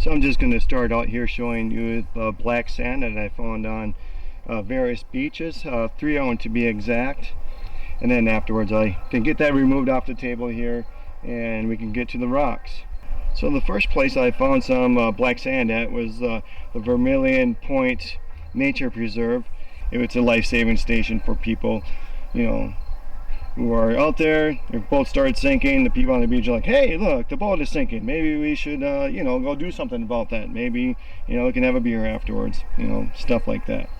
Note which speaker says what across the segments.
Speaker 1: So I'm just going to start out here showing you the black sand that I found on various beaches, 3 of them to be exact. And then afterwards I can get that removed off the table here and we can get to the rocks. So the first place I found some black sand at was the Vermilion Point Nature Preserve. It's a life-saving station for people, you know, who are out there. If boats start sinking, the people on the beach are like, hey, look, the boat is sinking. Maybe we should, you know, go do something about that. Maybe, you know, we can have a beer afterwards, you know, stuff like that.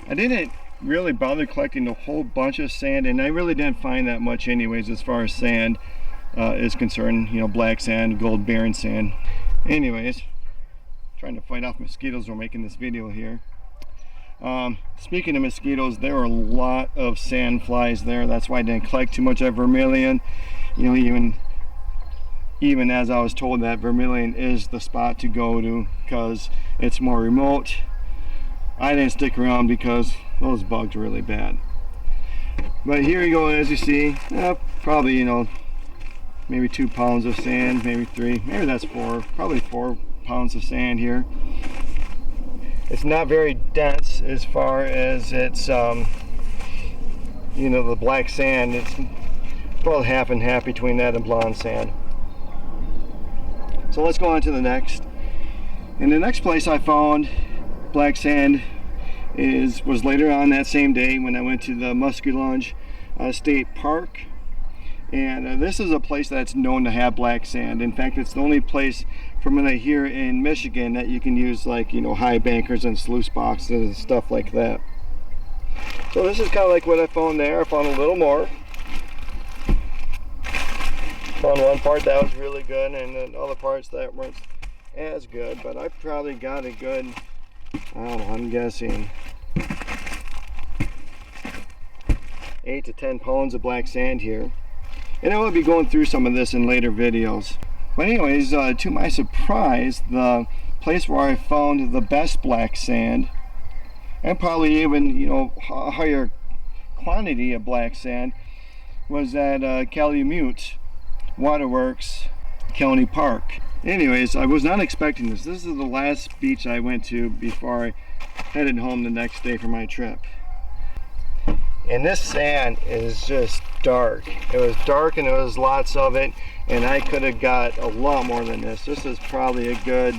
Speaker 1: I didn't really bother collecting a whole bunch of sand, and I really didn't find that much anyways as far as sand is concerned, you know, black sand, gold barren sand. Anyways, trying to fight off mosquitoes while making this video here. Speaking of mosquitoes, there were a lot of sand flies there. That's why I didn't collect too much of Vermilion. You know, even as I was told that Vermilion is the spot to go to because it's more remote, I didn't stick around because those bugs are really bad. But here you go, as you see, probably, you know, maybe 2 pounds of sand, maybe 3, maybe that's 4, probably 4 pounds of sand here. It's not very dense as far as it's, you know, the black sand. It's about half and half between that and blonde sand. So let's go on to the next. And the next place I found black sand was later on that same day when I went to the Muskellunge State Park. And this is a place that's known to have black sand. In fact, it's the only place from what I hear in Michigan that you can use, like, you know, high bankers and sluice boxes and stuff like that. So this is kind of like what I found there. I found a little more. Found one part that was really good and then other parts that weren't as good, but I probably got a good, I don't know, I'm guessing 8 to 10 pounds of black sand here. And I will be going through some of this in later videos. But anyways, to my surprise, the place where I found the best black sand, and probably even, you know, a higher quantity of black sand, was at Calumet Waterworks County Park. Anyways, I was not expecting this. This is the last beach I went to before I headed home the next day for my trip. And this sand is just dark. It was dark and there was lots of it, and I could have got a lot more than this. This is probably a good,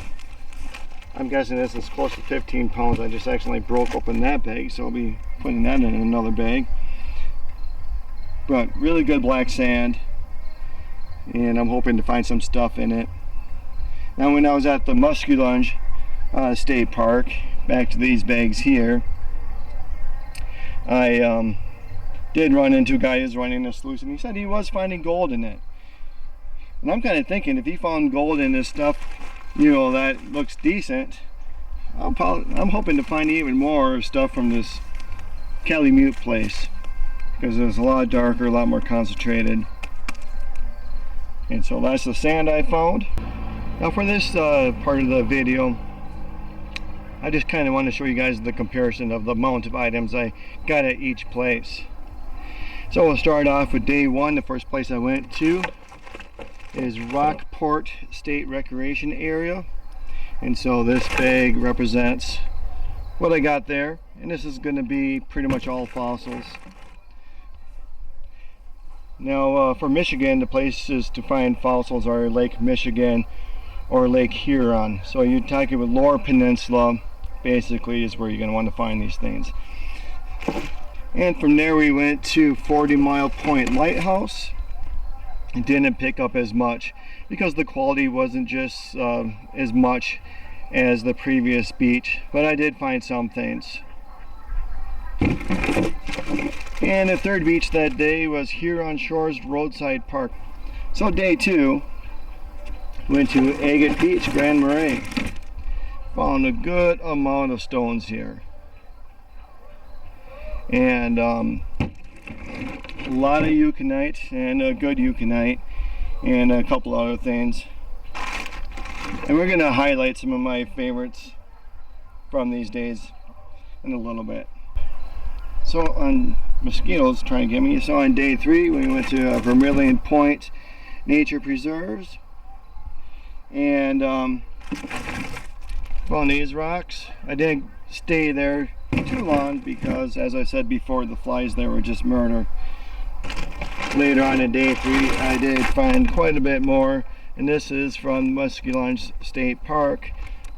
Speaker 1: I'm guessing this is close to 15 pounds. I just accidentally broke open that bag, so I'll be putting that in another bag. But really good black sand, and I'm hoping to find some stuff in it. Now when I was at the Muskellunge State Park, back to these bags here, I did run into a guy who's running a sluice, and he said he was finding gold in it. And I'm kind of thinking, if he found gold in this stuff, you know, that looks decent, I'm hoping to find even more stuff from this Calumet place, because it's a lot darker, a lot more concentrated. And so that's the sand I found. Now for this part of the video, I just kind of want to show you guys the comparison of the amount of items I got at each place. So we'll start off with day one. The first place I went to is Rockport State Recreation Area. And so this bag represents what I got there. And this is going to be pretty much all fossils. Now for Michigan, the places to find fossils are Lake Michigan or Lake Huron. So you're talking with Lower Peninsula, basically, is where you're going to want to find these things. And from there we went to 40 Mile Point Lighthouse. It didn't pick up as much because the quality wasn't just as much as the previous beach, but I did find some things. And the third beach that day was Huron Shores Roadside Park. So day two, went to Agate Beach, Grand Marais. Found a good amount of stones here. And a lot of euconite, and a good euconite, and a couple other things. And we're going to highlight some of my favorites from these days in a little bit. So on mosquitoes trying to get me. So on day three we went to Vermilion Point Nature Preserves. And on these rocks. I didn't stay there too long because, as I said before, the flies there were just murder. Later on in day 3, I did find quite a bit more, and this is from Muskellunge State Park.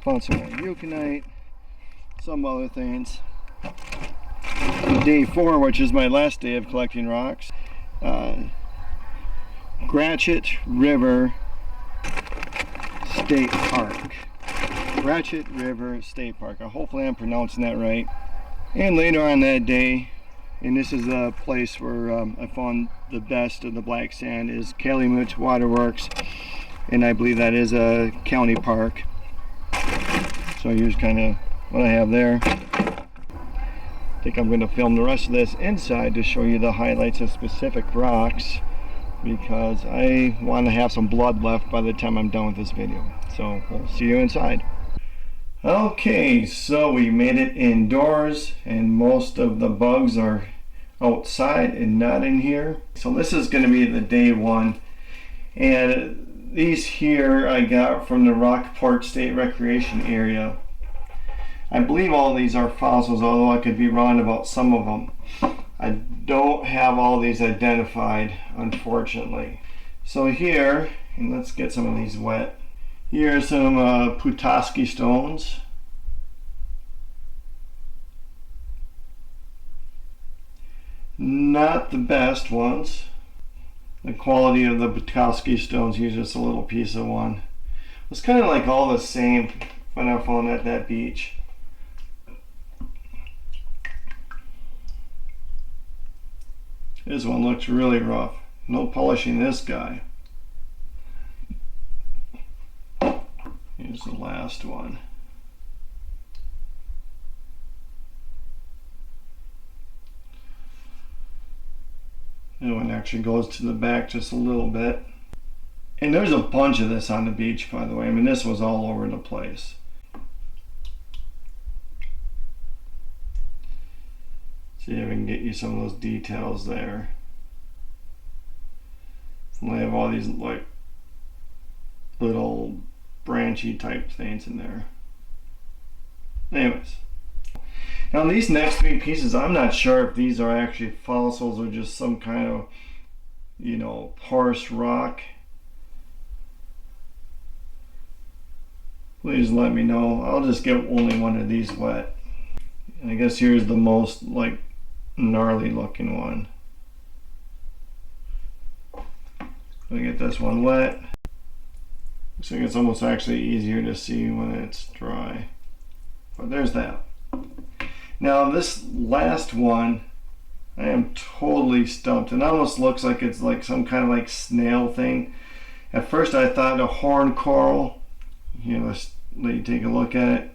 Speaker 1: Found some more euconite, some other things. Day 4, which is my last day of collecting rocks, Gratiot River State Park. Gratiot River State Park. Hopefully I'm pronouncing that right. And later on that day, and this is a place where I found the best of the black sand, is Calumet Waterworks, and I believe that is a county park. So here's kind of what I have there. I think I'm going to film the rest of this inside to show you the highlights of specific rocks, because I want to have some blood left by the time I'm done with this video. So we'll see you inside. Okay, so we made it indoors, and most of the bugs are outside and not in here. So this is going to be the day 1, and these here I got from the Rockport State Recreation Area. I believe all these are fossils, although I could be wrong about some of them. I don't have all these identified, unfortunately. So here, and let's get some of these wet. Here are some Petoskey stones. Not the best ones. The quality of the Petoskey stones, here's just a little piece of one. It's kind of like all the same when I found at that beach. This one looks really rough. No polishing this guy. Here's the last one. That one actually goes to the back just a little bit. And there's a bunch of this on the beach, by the way. I mean, this was all over the place. See if I can get you some of those details there. And I have all these like little branchy type things in there. Anyways, now these next 3 pieces, I'm not sure if these are actually fossils or just some kind of, you know, porous rock. Please let me know. I'll just get only one of these wet. And I guess here's the most like gnarly looking one. Let me get this one wet. Looks like it's almost actually easier to see when it's dry. But there's that. Now this last one, I am totally stumped. It almost looks like it's like some kind of like snail thing. At first I thought a horn coral. Here, let's let you take a look at it.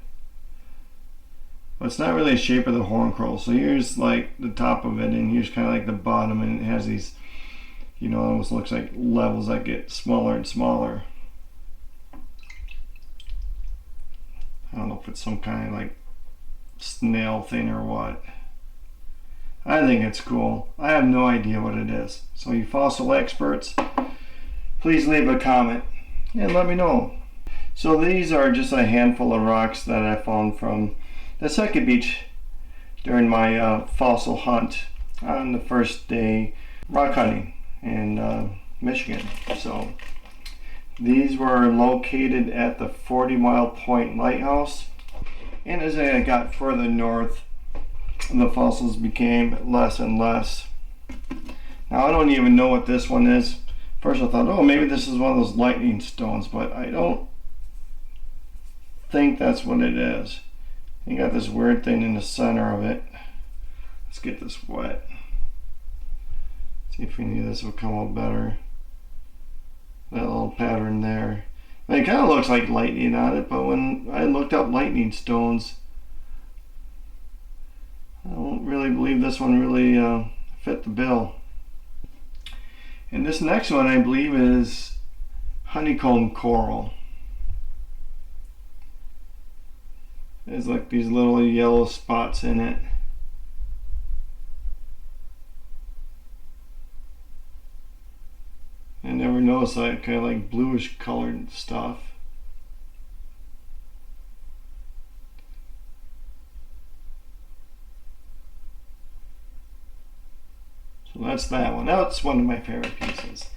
Speaker 1: But it's not really the shape of the horn coral. So here's like the top of it, and here's kind of like the bottom, and it has these, you know, it almost looks like levels that get smaller and smaller. I don't know if it's some kind of like snail thing or what. I think it's cool. I have no idea what it is. So you fossil experts, please leave a comment and let me know. So these are just a handful of rocks that I found from the second beach during my fossil hunt on the first day rock hunting in Michigan. So these were located at the 40 Mile Point Lighthouse, and as I got further north, the fossils became less and less. Now I don't even know what this one is. First I thought, oh, maybe this is one of those lightning stones, but I don't think that's what it is. You got this weird thing in the center of it. Let's get this wet. See if any of this will come out better. That little pattern there. I mean, it kind of looks like lightning on it, but when I looked up lightning stones, I don't really believe this one really fit the bill. And this next one I believe is honeycomb coral. There's like these little yellow spots in it. I never noticed that kind of like bluish colored stuff. So that's that one. That's one of my favorite pieces.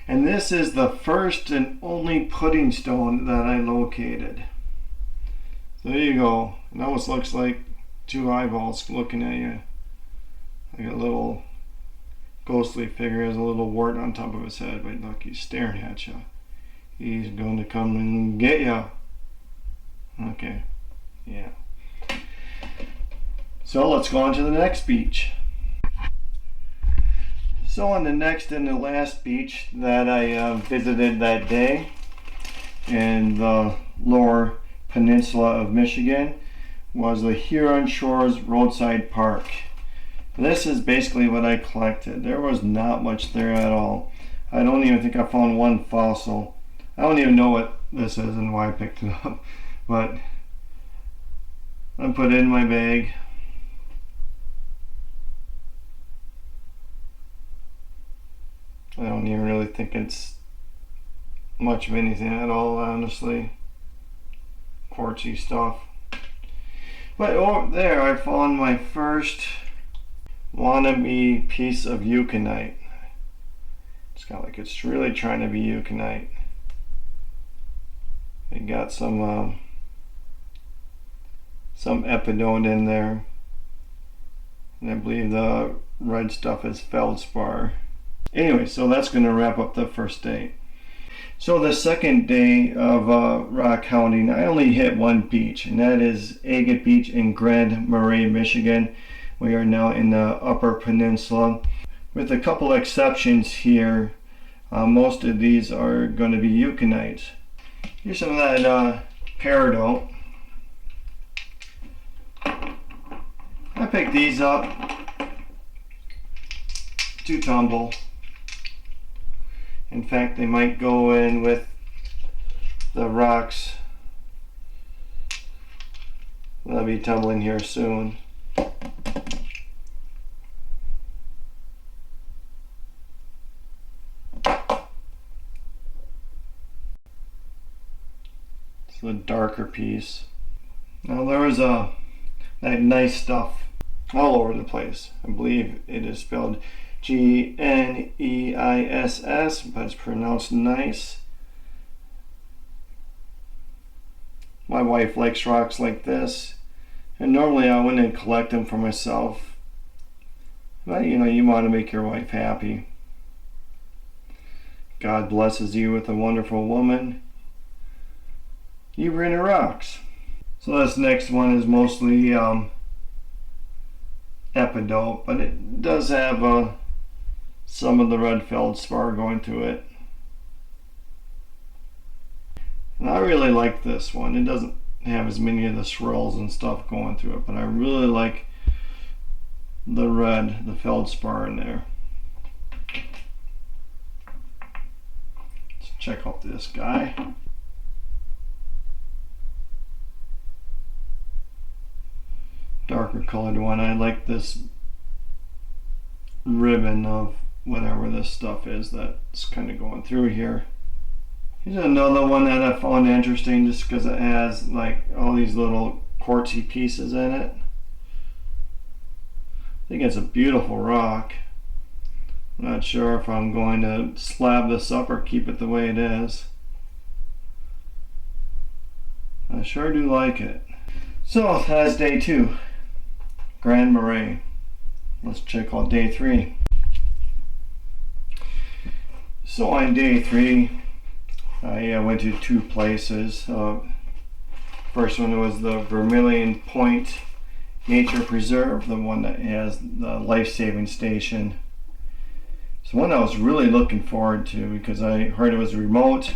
Speaker 1: And this is the first and only pudding stone that I located. So there you go. It almost looks like two eyeballs looking at you. Like a little ghostly figure has a little wart on top of his head, but look, he's staring at you. He's going to come and get you. Okay, yeah. So let's go on to the next beach. So on the next and the last beach that I visited that day in the lower peninsula of Michigan was the Huron Shores Roadside Park. This is basically what I collected. There was not much there at all. I don't even think I found one fossil. I don't even know what this is and why I picked it up, but I put it in my bag. I don't even really think it's much of anything at all, honestly. Quartzy stuff. But over there I found my first wannabe piece of euconite. It's got like it's really trying to be euconite. They got some epidone in there. And I believe the red stuff is feldspar. Anyway, so that's going to wrap up the first day. So the second day of rock hounding, I only hit one beach, and that is Agate Beach in Grand Marais, Michigan. We are now in the Upper Peninsula. With a couple exceptions here, most of these are going to be euconite. Here's some of that peridot. I picked these up to tumble. In fact, they might go in with the rocks that'll be tumbling here soon. It's the darker piece. Now there was that nice stuff all over the place. I believe it is spelled Gneiss, but it's pronounced nice. My wife likes rocks like this, and normally I wouldn't collect them for myself, but you know, you want to make your wife happy. God blesses you with a wonderful woman. You bring her rocks. So this next one is mostly epidote, but it does have some of the red feldspar going to it. And I really like this one. It doesn't have as many of the swirls and stuff going through it, but I really like the red, the feldspar in there. Let's check out this guy. Darker colored one. I like this ribbon of whatever this stuff is that's kind of going through here. Here's another one that I found interesting just because it has like all these little quartzy pieces in it. I think it's a beautiful rock. I'm not sure if I'm going to slab this up or keep it the way it is. I sure do like it. So that's day 2, Grand Marais. Let's check out day 3. So on day 3, I went to 2 places. First one was the Vermilion Point Nature Preserve, the one that has the life-saving station. It's one I was really looking forward to because I heard it was remote,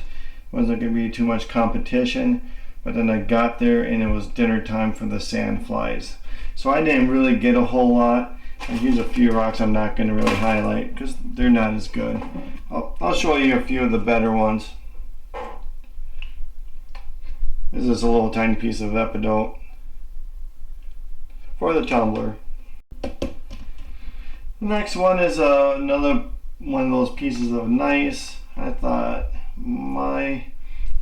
Speaker 1: wasn't going to be too much competition, but then I got there and it was dinner time for the sandflies. So I didn't really get a whole lot. And here's a few rocks I'm not going to really highlight because they're not as good. I'll show you a few of the better ones. This is a little tiny piece of epidote for the tumbler. The next one is another one of those pieces of gneiss. I thought my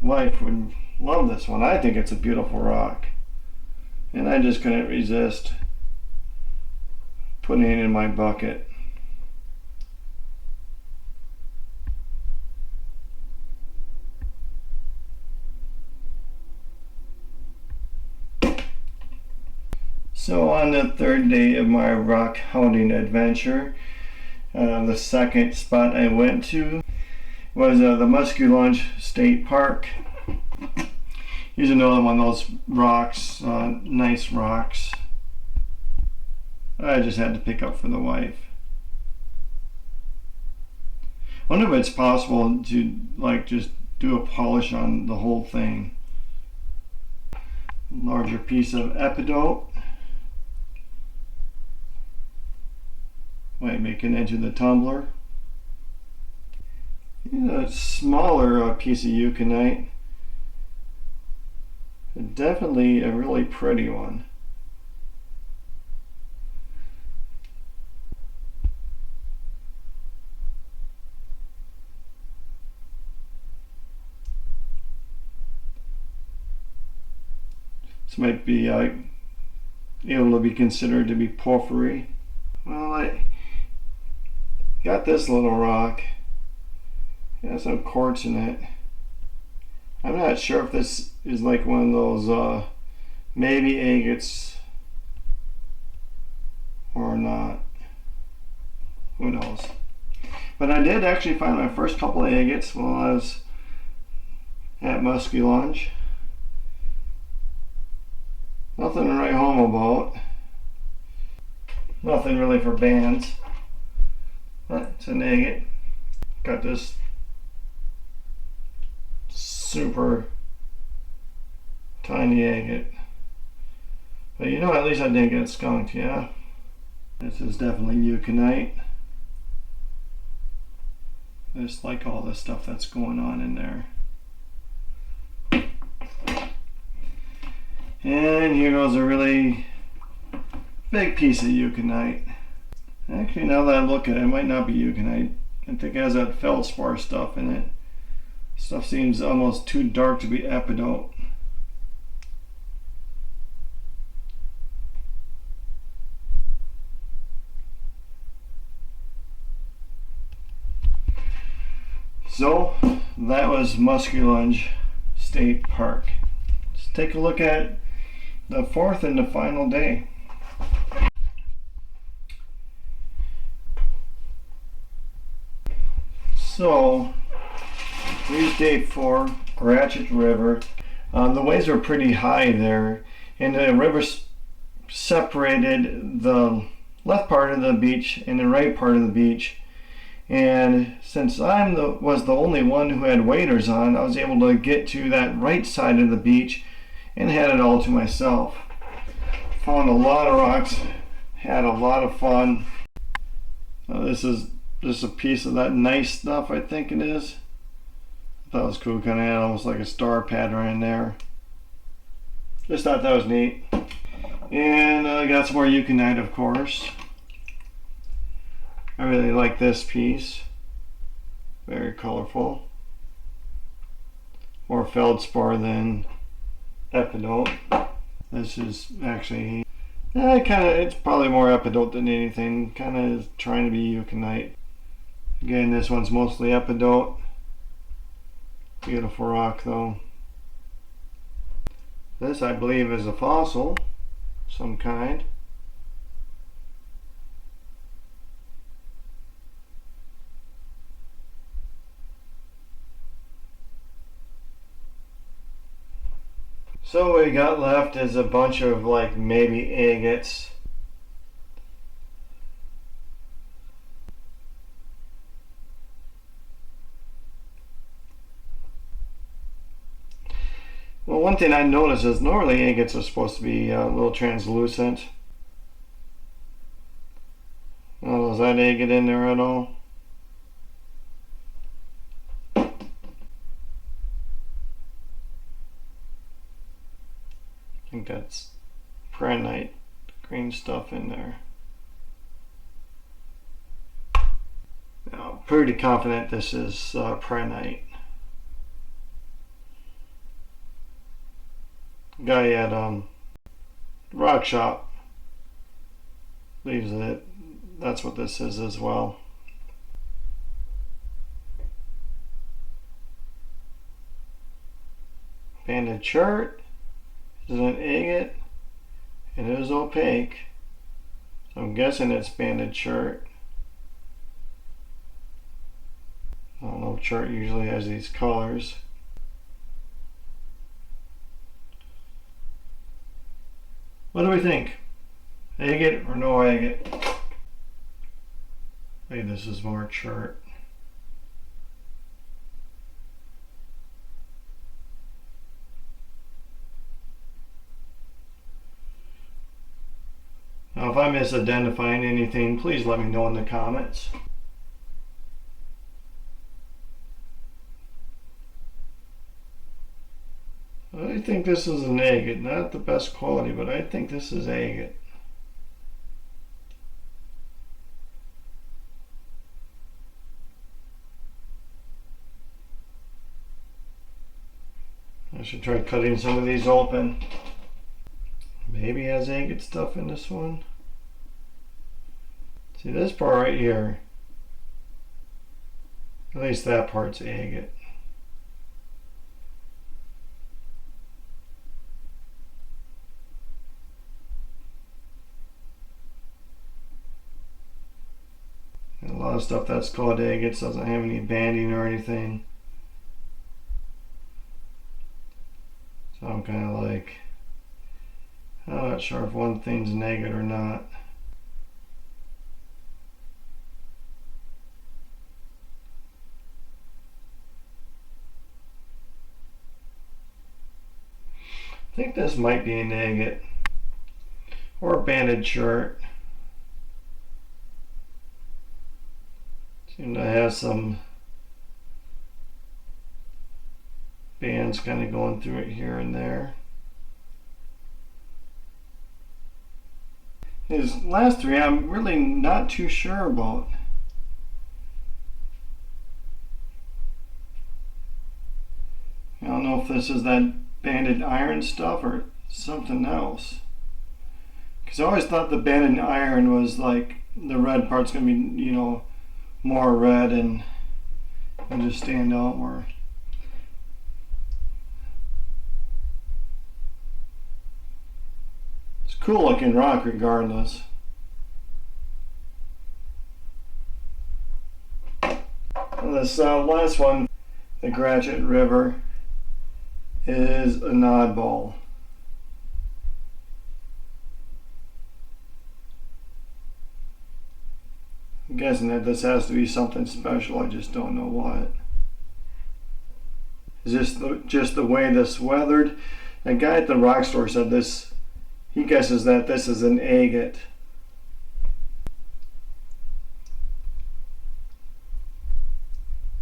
Speaker 1: wife would love this one. I think it's a beautiful rock, and I just couldn't resist putting it in my bucket. So on the third day of my rock hounding adventure, the second spot I went to was the Muskellunge State Park. Here's another one of those rocks, nice rocks. I just had to pick up for the wife. I wonder if it's possible to like just do a polish on the whole thing. Larger piece of epidote. Might make it into the tumbler. A smaller piece of eucalyptus. Definitely a really pretty one. This might be able to be considered to be porphyry. Well, I got this little rock. It has some quartz in it. I'm not sure if this is like one of those maybe agates or not. Who knows? But I did actually find my first couple of agates while I was at Muskellunge. Nothing to write home about. Nothing really for bands. But it's an agate. Got this super tiny agate. But you know, at least I didn't get skunked, yeah? This is definitely eucalyptus. I just like all the stuff that's going on in there. And here goes a really big piece of eucalyptus. Actually, now that I look at it, it might not be eucalyptus. I think it has that feldspar stuff in it. Stuff seems almost too dark to be epidote. So that was Muskellunge State Park. Let's take a look at the fourth and the final day. So here's day 4, Gratiot River. The waves were pretty high there, and the river separated the left part of the beach and the right part of the beach. And since I was the only one who had waders on, I was able to get to that right side of the beach and had it all to myself. Found a lot of rocks, had a lot of fun. This is just a piece of that nice stuff, I think it is. I thought it was cool, kind of had almost like a star pattern in there. Just thought that was neat. And I got some more eucalyptus, of course. I really like this piece. Very colorful. More feldspar than epidote. This is actually it's probably more epidote than anything. Kind of trying to be eucalyptus. Again, this one's mostly epidote. Beautiful rock though. This, I believe, is a fossil, some kind. So what we got left is a bunch of like maybe agates. Well, one thing I noticed is normally agates are supposed to be a little translucent. Oh, is that agate in there at all? I think that's prehnite, green stuff in there. Now, I'm pretty confident this is prehnite. Guy at Rock Shop believes that that's what this is as well. Banded chert is an agate, It is opaque, so I'm guessing it's banded chert. I don't know if chert usually has these colors. What do we think? Agate or no agate? Maybe this is more chert. Now, if I'm misidentifying anything, please let me know in the comments. I think this is an agate, not the best quality, but I think this is agate. I should try cutting some of these open. Maybe it has agate stuff in this one. See this part right here, at least that part's agate. And a lot of stuff that's called agates doesn't have any banding or anything. So I'm kind of like, I'm not sure if one thing's an agate or not. I think this might be an agate or a banded chert. Seem to have some bands kind of going through it here and there. These last three I'm really not too sure about. I don't know if this is that banded iron stuff or something else. Because I always thought the banded iron was like the red part's going to be, you know, more red and just stand out more. It's cool looking rock regardless. And this last one, the Gratiot River, is an oddball. I'm guessing that this has to be something special, I just don't know what. Is this just the way this weathered? A guy at the rock store said this, he guesses that this is an agate.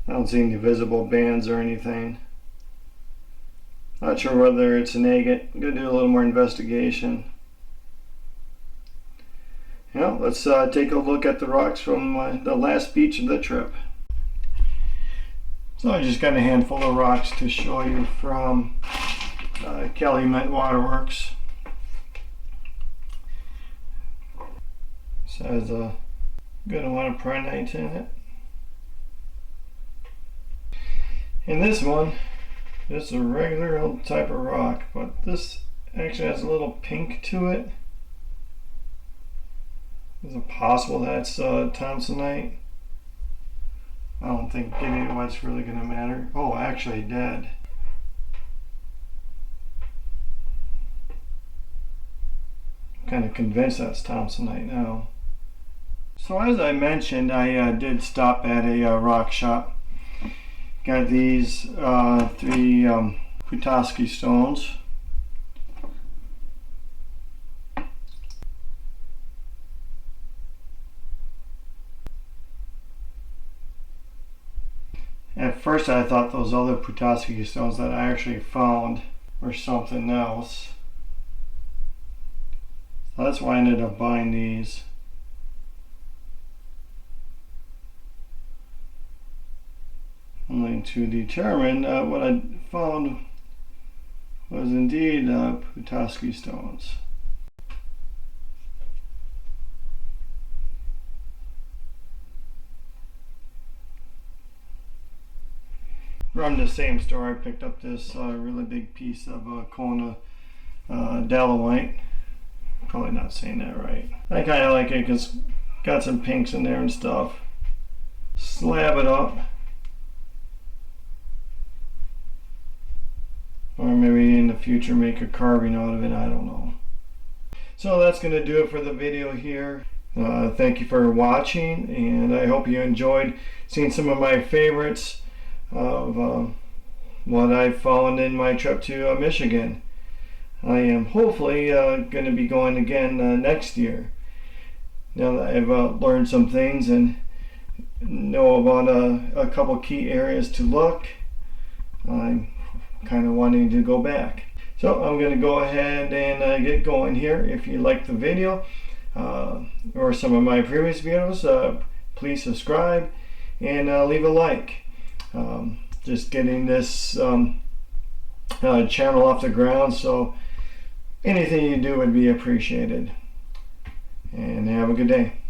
Speaker 1: I don't see any visible bands or anything. Not sure whether it's an agate. I'm going to do a little more investigation. Yeah, let's take a look at the rocks from the last beach of the trip. So I just got a handful of rocks to show you from Calumet Waterworks. This has a good amount of prehnite in it. And this one, just a regular old type of rock, but this actually has a little pink to it. Is it possible that's Thompsonite? I don't think getting what's really going to matter. Oh, actually dead. I'm kind of convinced that's Thompsonite now. So as I mentioned, I did stop at a rock shop. Got these three Petoskey stones. At first I thought those other Petoskey stones that I actually found were something else. So that's why I ended up buying these. Only to determine what I found was indeed Petoskey stones. From the same store I picked up this really big piece of Kona Dolomite. Probably not saying that right. I kind of like it because got some pinks in there and stuff. Slab it up. Or maybe in the future make a carving out of it, I don't know. So that's going to do it for the video here. Thank you for watching, and I hope you enjoyed seeing some of my favorites of what I found in my trip to Michigan. I am hopefully going to be going again next year. Now that I've learned some things and know about a couple key areas to look, I'm kind of wanting to go back. So I'm going to go ahead and get going here. If you like the video or some of my previous videos, please subscribe and leave a like. Just getting this channel off the ground, so anything you do would be appreciated. And have a good day.